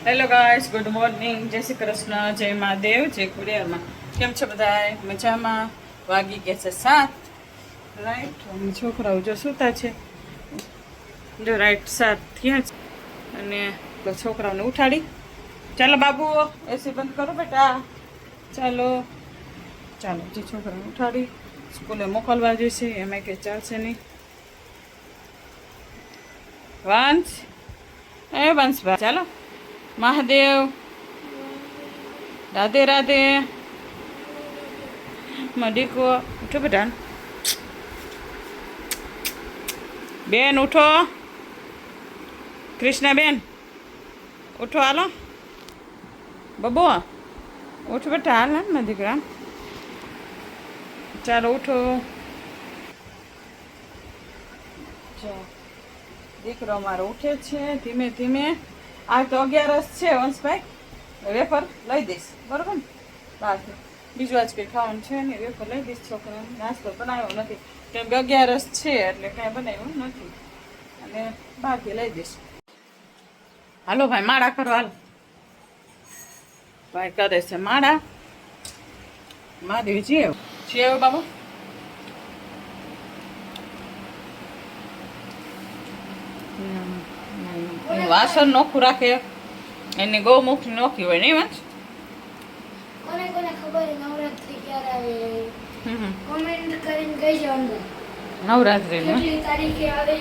Hello guys, good morning, જય શ્રી કૃષ્ણ, જય મહાદેવ, જય કુડિયારમાં. કેમ છો બધાય? મજામાં? વાગી ગયા છે 7, રાઈટ. અને છોકરાઓ જો સૂતા છે, જો રાઈટ 7 થયા છે. અને છોકરાઓને ઉઠાડી, ચાલો બાબુ એસી બંધ કરો બેટા, ચાલો ચાલો. જે છોકરાને ઉઠાડી સ્કૂલે મોકલવા જોઈશે, એમાં કંઈ ચાલશે નહીં. વંશ, એ વંશભાઈ ચાલો. મહાદેવ, રાધે રાધે. મડીકો ઉઠો બેટા, બેન ઉઠો, કૃષ્ણાબેન ઉઠો, હાલો બબો ઉઠો બેટા, હાલ ને દીકરા, ચાલો ઉઠો. દીકરો અમારો ઉઠે છે ધીમે ધીમે. આ તો 11 છે વંશભાઈ, વેફર લઈ દઈશ, બરોબર ને? બાકી બીજું આજ કંઈ ખાવાનું છે નહીં, વેફર લઈ દઈશ. છોકરાને નાસ્તો બનાવ્યો નથી કેમ કે 11 છે એટલે કાંઈ બનાવ્યું નથી, અને બાકી લઈ દઈશ. હાલો ભાઈ, માળા કરો, હાલો ભાઈ કરે છે માળા. મહાદેવજી આવ્યો બાબુ, વાસણ નોખું રાખે, એની ગૌમુખ નોખી હોય નહીં વંશ? કોને કોને ખબર નવરાત્રી ક્યારે આવે કોમેન્ટ કરીને કહેજો અંદર. નવરાત્રી કેટલી તારીખે આવે,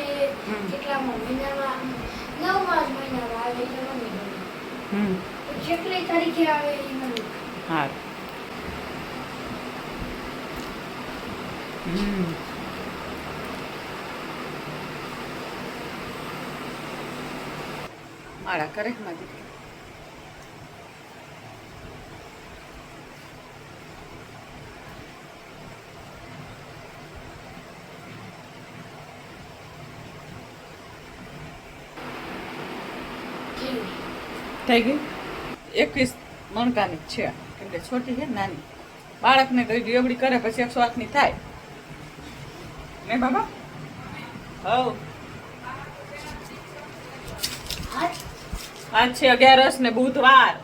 કેટલામાં મહિનામાં, 9મા મહિનામાં આવે એટલે મને કેટલી તારીખે આવે એ મને. હા. માળા કરે મારી. થઈ ગઈ 21 મણકાની જ છે, કેમ કે છોટી છે નાની. બાળકને કઈ ગેવડી કરે પછી 108ની થાય ને બાબા. હવ આજ છે 11 ને બુધવાર,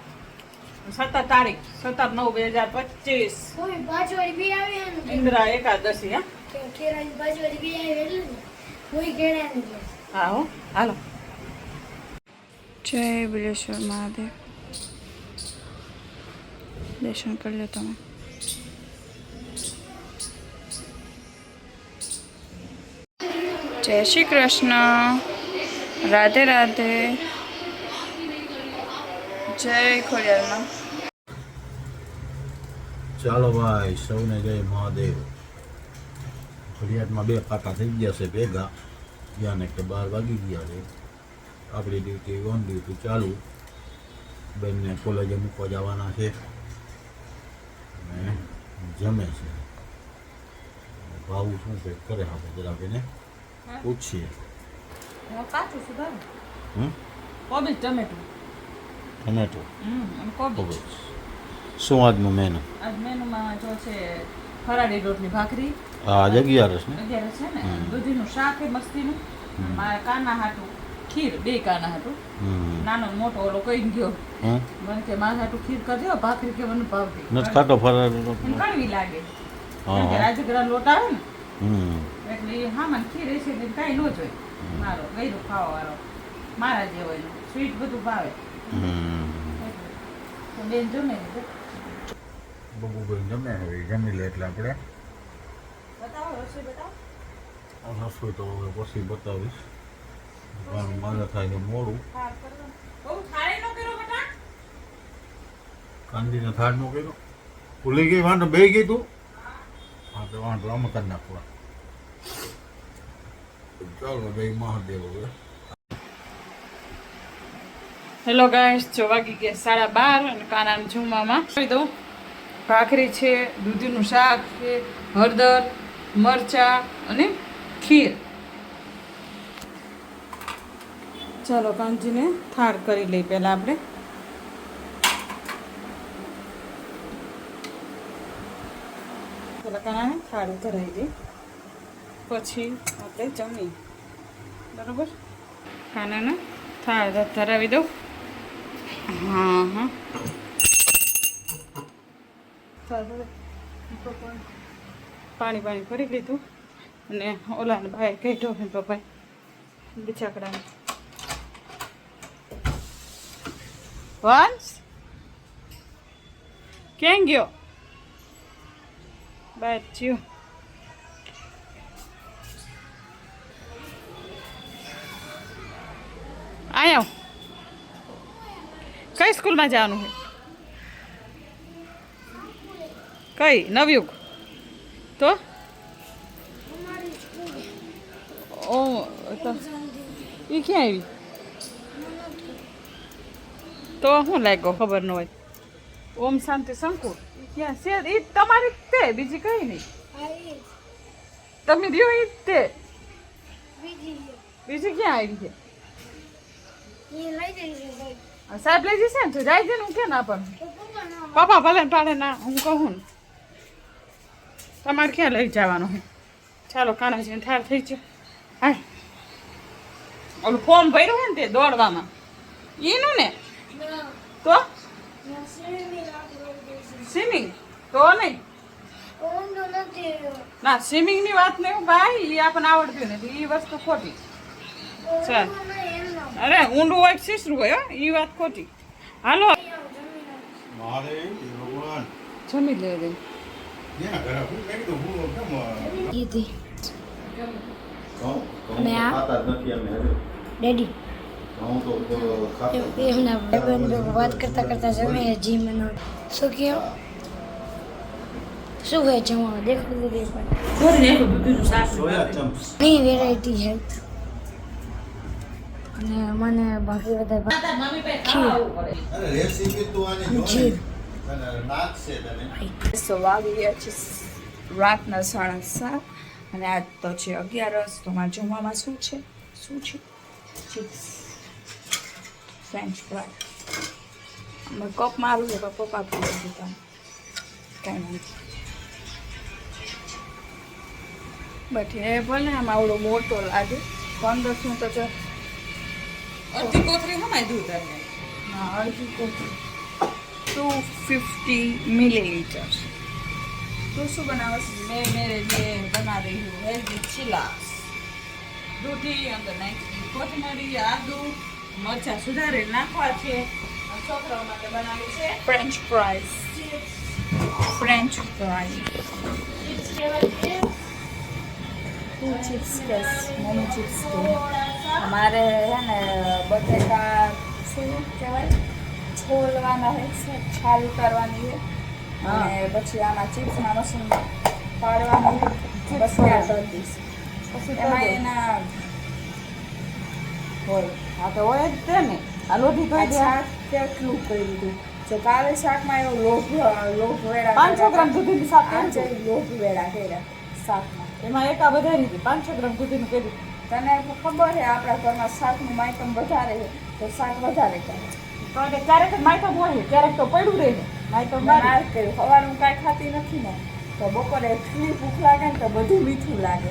17 તારીખ 17/9/2025. કોઈ પાછવાળી બી આવે ને ઇન્દ્રા એકાદશી. હા કે કેરાની પાછવાળી બી આવે એટલે કોઈ કેળા નહીં. હા હો, હાલો. જય બિલેશ્વર મહાદેવ, દર્શન કરી લો તમે. જય શ્રી કૃષ્ણ, રાધે રાધે, જય ખોડિયારમાં. ચાલો ભાઈ, સૌને જય મહાદેવ. ફરિયાદમાં 2 પાટા થઈ ગયા છે ભેગા, જ્યાં કે 12 વાગી ગયા છે. આપણી ડ્યુટી ઓન ડ્યુટી ચાલુ. બેનને કોલેજે મૂકવા જવાના છે અને જમે છે. ભાવું શું છે કરે આપણે જરાક એને પૂછીએ. કાચું સુધાર કોબીજ ટમેટો કોબીજ. શું આજનું મેનુ? આજ મેનુમાં જો છે ફરાળી રોટલી ભાખરી. આજ 11 છે ને? 11 છે ને. દૂધીનું શાક છે મસ્તીનું. મારા કાના હાટું ખીર, 2 કાના હાટું. નાનો મોટો ઓલો કઈ ગયો મને કે મારા હાટું ખીર કરજો, ભાખરી કે મને ભાવતી નથી ખાતો ફરાળી રોટલી, કડવી લાગે. રાજગરા લોટ આવે ને એટલે હા મને ખીર છે કાંઈ ન જોઈએ. મારો ગયરું ખાવા વાળો મારા જેવો એનો સ્વીટ બધું ભાવે. તો બેન જમે બબુભાઈ જમે હવે જમી લે એટલે આપણે બતાવો, રસોઈ બતાવો. રસોઈ તો હવે પછી બતાવીશ, કારણ મારે થાય છે મોડું. બહુ થાળી નો કર્યો બેટા, કાંદીને થાળ નો કર્યો, ભૂલી ગઈ વાંધો બે ગઈ તું. હા તો વાંધો આમ કરી નાખવા. ચાલો જય મહાદેવ. હવે હેલો ગાઈસ, જો વાગી ગયા 12:30 અને કાનાને જમવામાં કરી દઉં. ભાખરી છે, દૂધીનું શાક છે, હળદર, મરચા અને ખીર. ચાલો કાંજીને થાળ કરી લઈ પહેલાં આપણે. પેલા કાનાને થાળ ધરાવી દઈ, પછી આપણે જમી. બરાબર, ખાનાને થાળ ધરાવી દઉં. હા હા પાણી ભરી લીધું અને ઓલાને બહાર કાઢ્યો ને પપ્પાએ બિચાકડાને વંશ ક્યાં ગયો બહાર થયો આયો કઈ સ્કૂલમાં જવાનું છે કઈ નવયુગ તો ઓ તો એ ક્યાં આવી તો શું લાગ્યો ખબર ન હોય ઓમ શાંતિ સંકુલ ક્યાં છે એ તમારી જ તે બીજી કઈ નહીં તમે રહ્યો એ જ તે બીજી ક્યાં આવી છે સાહેબ લઈ જશે ને તો જાય છે ને હું ક્યાં ના પણ પપ્પા ભલે ને પાડે ના હું કહું ને તમારે ક્યાં લઈ જવાનું છે ચાલો કાનાજીને ઠાર થઈ છે હા ઓલું ફોર્મ ભર્યું હોય ને તે દોડવામાં એનું ને તો સ્વિમિંગ તો નહીં ના સ્વિમિંગની વાત નહીં ભાઈ એ આપણને આવડતું નથી એ વસ્તુ ખોટી ચાલ અરે ઊંડું હોય શીસરું હોય એ વાત ખોટી હાલો મારે ભગવાન જમી લે રે ક્યાં ઘરે હું મેં કીધું હું કેમ અને આ? ખાતા જ નથી અમે હવે ડેડી હું તો ખાતા એમના ભાઈબંધ વાત કરતા કરતા જમે જી મને શું કહ્યું શું હોય જમવા દેખું તો સોયા ચમ્પ્સ ઘણી વેરાયટી છે અને મને બાકી બધા અરે રેસીપી તું આને જો જી. અને નાખશે તને તો વાગી ગયા છે રાતના 7:30 અને આજ તો છે 11 તો મારા જમવામાં શું છે ચિપ્સ ફ્રેન્ચ ફ્રાય અમે કપ મારું છે પણ પપ્પા પી દીધા કાંઈ નથી બટ એ ભલે આમ આવડો મોટો લાગે 1500 તો છે અડધી કોથળી હમાય દૂધ આવે હા અડધી કોથળી 250 મિલીલીટર તું શું બનાવશ मैं मेरे लिए बना रही हूँ हेल्दी चिलास दूधी अंदर નાખી કોથમરી આદુ મરચાં સુધારી નાખવા છે અને છોકરાઓ માટે બનાવી છે ફ્રેન્ચ ફ્રાઈઝ ફ્રેન્ચ ફ્રાઈઝ તું ચિપ્સ કેસ મમ્મી ચિપ્સ કે અમારે હે ને બટેકા શું કહેવાય છોલવાના હે છાલ ઉતારવાની છે અને પછી આમાં ચિપ્સના મશીનમાં પાડવાનું બસ ત્યાં કરી દઈશ પછી એમાં એના હોય હા તો હોય જ તે ને આ લોઢી આ ભાઈ શાક કેટલું કરી દીધું જો કાલે શાકમાં એવો લોભ વેળા 500 ગ્રામ દૂધીનું શાક કર્યું આજે હતું. લોભ વેળા કર્યા શાકમાં એમાં એકા વધારી હતી 500 ગ્રામ દૂધીનું કર્યું તને ખબર છે આપણા ઘરમાં શાકનું માઇટમ વધારે છે તો શાક વધારે કરે તો એટલે ક્યારેક જ માયટમ હોય ક્યારેક તો પડ્યું રહે ને માયટમ ના કર્યું સવારનું કાંઈ ખાતી નથી ને તો બપોરે એટલી ભૂખ લાગે ને તો બધું મીઠું લાગે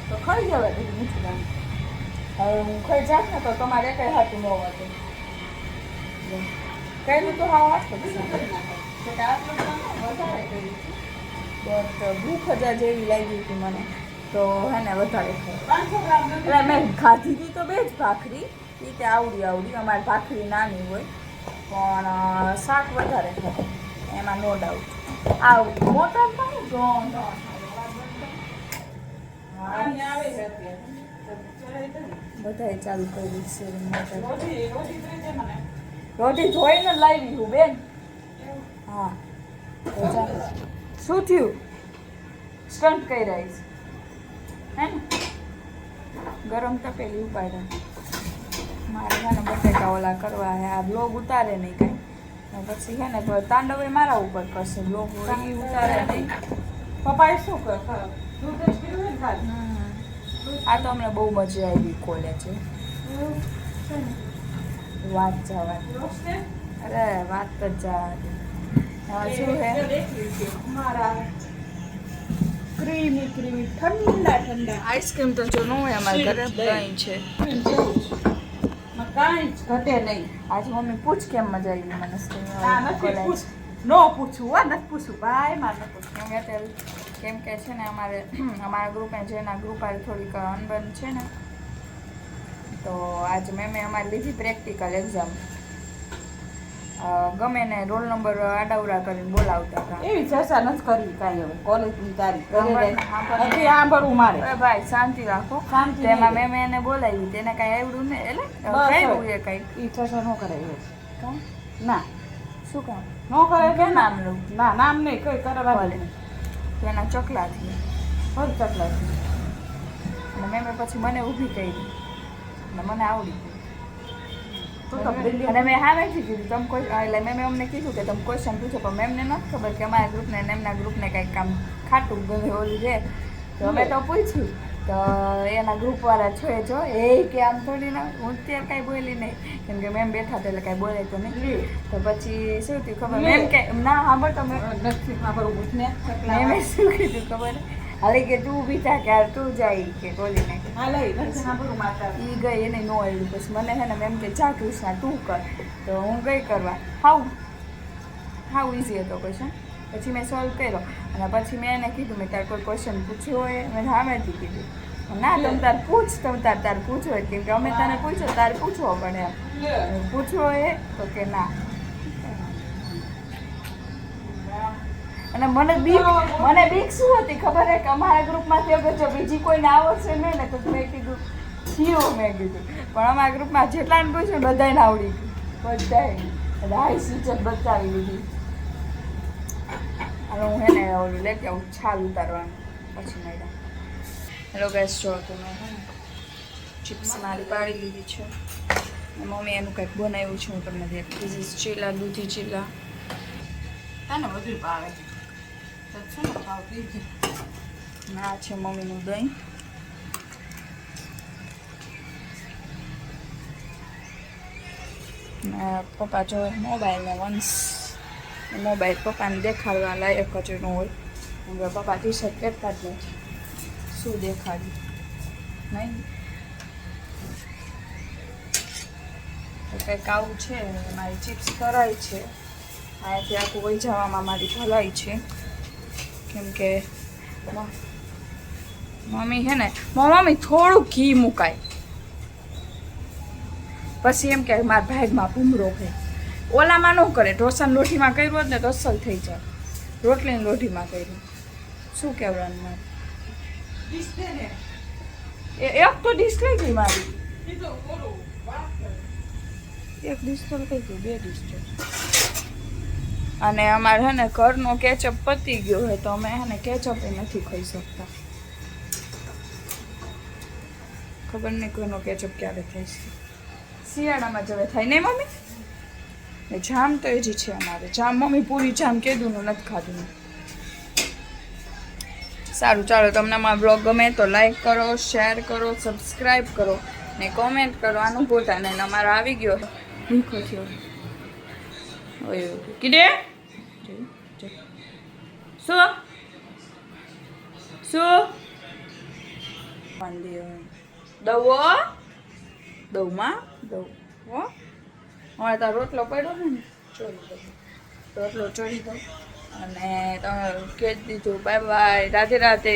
તો ખાઈ જવાય બધું મીઠું લાગે હવે હું ખાઈ જાત ને તો તમારે કંઈ હાથું ન હોતું કર્યું તો હા વાત કરું વધારે કર્યું બટ ભૂખ જ જેવી લાગી હતી મને તો હે ને વધારે ખાઈ 500 ગ્રામ એટલે મેં ખાધી હતી તો બે જ ભાખરી એ તે આવડી અમારી ભાખરી નાની હોય પણ શાક વધારે ખાય એમાં નો ડાઉટ આવડી મોટા પણ અહીંયા આવે છે અત્યારે બધાએ ચાલુ કર્યું છે મોટા રોટી રોટી થઈ જાય મને રોટી ધોઈને લાવી હું બેન હા તો ચાલો શું થયું સ્ટન્ટ કઈ રહીશ હે ને ગરમ તપેલી ઉપાડ્યા મારે છે ને બટેકા ઓલા કરવા હે આ બ્લોગ ઉતારે નહીં કાંઈ પછી છે ને તો તાંડવ એ મારા ઉપર કરશે બ્લોગ એ ઉતારે નહીં પપ્પાએ શું કર દૂધ જ પીવું ને ખાલી આ તો અમને બહુ મજા આવી કોલેજે વાત જવાની રોસ્ટેડ અરે વાત જ જવાની હા શું હે મારા ક્રીમી ઠંડા આઈસ્ક્રીમ તો જો ન હોય અમારા ઘરે દહીં છે કાંઈ જ ઘટે નહીં. આજે મમ્મી પૂછ કેમ મજા આવી મને ના નથી પૂછ, નો પૂછવું હો, નથી પૂછવું ભાઈ, મારે નથી પૂછવું. કેમ કે છે ને અમારા ગ્રુપે જેના ગ્રુપ આજે થોડીક અનબન છે ને, તો આજે મેં અમારી લીધી પ્રેક્ટિકલ એક્ઝામ. ગમે ને રોલ નંબર આડાવડા કરીને બોલાવતા હતા. એવી ચર્ચા નથી કરવી કાંઈ હવે કોલેજની તારીખ સાંભળવું. હજી સાંભળવું મારે. અરે ભાઈ શાંતિ રાખો. શાંતિ તેમાં મેં એને બોલાવી, તેને કાંઈ આવડ્યું ને એટલે કર્યું એ કંઈક. એ ચર્ચા ન કરાય. કામ ના શું કામ ન કરાય કે નામ લઉં ના નામ નહીં કઈ કરવાનું નહીં. તેના ચકલાથી ફરી ચકલા અને મેં પછી મને ઊભી કરી અને મને આવડી ગયું. તો તો brilliant. અને મેં સામેથી કીધું તમે કોઈ એટલે મેં અમને કીધું કે તમે ક્વેશ્ચન પૂછો, પણ મેમને નથી ખબર કે અમારા ગ્રુપને અને એમના ગ્રુપને કંઈક કામ ખાટું ગમે ઓલું છે. તો અમે તો પૂછ્યું તો એના ગ્રુપવાળા છે જો એ કે આમ થોડી ના, હું અત્યારે કાંઈ બોલી નહીં કેમ કે મેમ બેઠા હતા એટલે કાંઈ બોલે તો નહીં. તો પછી શું થયું ખબર, મેમ કે ના સાંભળ તમે નથી સાંભળવું પૂછને મેમે શું કીધું ખબર, હાલે કે તું ઊભી થા કે તું જાય કે બોલીને હા લઈ નથી સાંભળવું માતા. એ ગઈ એને ન આવ્યું. પછી મને છે ને મેમ કે જા કૃષ્ણા તું કર, તો હું ગઈ કરવા. હાવ ઇઝી હતો ક્વેશ્ચન. પછી મેં સોલ્વ કર્યો અને પછી મેં એને કીધું મેં તાર કોઈ ક્વેશ્ચન પૂછ્યો હોય, મેં સામેથી કીધું ના તમે તાર પૂછ, તમે તાર પૂછો હોય કેમ કે અમે તને પૂછ્યો તારે પૂછવો પડે એમ. પૂછવો હોય તો કે ના. અને મને બીક શું હતી ખબર હે કે અમારા ગ્રુપમાંથી અગર જો બીજી કોઈને આવડશે નહીં ને તો મેં કીધું થયું, મેં કીધું પણ અમારા ગ્રુપમાં જેટલાને પૂછ્યું બધાને આવડી ગયું, બધાને હાઈ સ્વિચ બતાવી લીધી. અને હું એને ઓલું લેતી આવું છાલ ઉતારવાનું પછી મળ્યા. હેલો ગેસ જો તો મેં ચિપ્સ મારી પાડી લીધી છે. મમ્મી એનું કંઈક બનાવ્યું છે, હું તમને દેખ. ધીસ ઇઝ ચીલા, દૂધી ચીલા. તને બધું ભાવે તો શું ભાવતી છે. આ છે મમ્મીનું દહીં. પપ્પા જોવે મોબાઈલને વંશ મોબાઈલ પપ્પાને દેખાડવા લાયક જ ન હોય. હવે પપ્પા ટી શર્ટ પહેરતા જ નથી, શું દેખાડ્યું નહીં. તો કંઈક આવું છે. મારી ચિપ્સ કરાઈ છે, અહીંયાથી આખું વહી જવામાં મારી ભલાઈ છે કેમ કે મમ્મી છે ને મમ્મી થોડું ઘી મુકાય પછી એમ કે મારા ભાગમાં ભૂમરો ભાઈ ઓલામાં ન કરે. ઢોસાની લોઢીમાં કર્યું હોત ને તો અસલ થઈ જાય, રોટલીની લોઢીમાં કર્યું. શું કહેવાનું મારે એક તો ડીશ કઈ ગઈ મારી, એક ડીશ તો કઈ ગઈ, 2 ડીશ છે. અને અમારે છે ને ઘરનો કેચઅપ પતી ગયો હોય તો અમે છે ને કેચઅપ નથી ખાઈ શકતા. ખબર નહીં ઘરનો કેચઅપ ક્યારે થાય છે, શિયાળામાં જ હવે થાય નહીં મમ્મી. ને જામ તો એ જ છે અમારે જામ. મમ્મી પૂરી જામ કીધું નથી ખાધું. સારું ચાલો, તમને અમારો બ્લોગ ગમે તો લાઈક કરો, શેર કરો, સબસ્ક્રાઈબ કરો ને કોમેન્ટ કરો. આનું ભૂલતા નહીં. અમારો આવી ગયો ભૂખો થયો કીધે શું દઉંમાં દઉં હો. હવે તારો રોટલો પડ્યો છે ને ચોરી દઉં, રોટલો ચોરી દઉં અને તમે કહી દીધું બાય બાય, રાધે રાધે.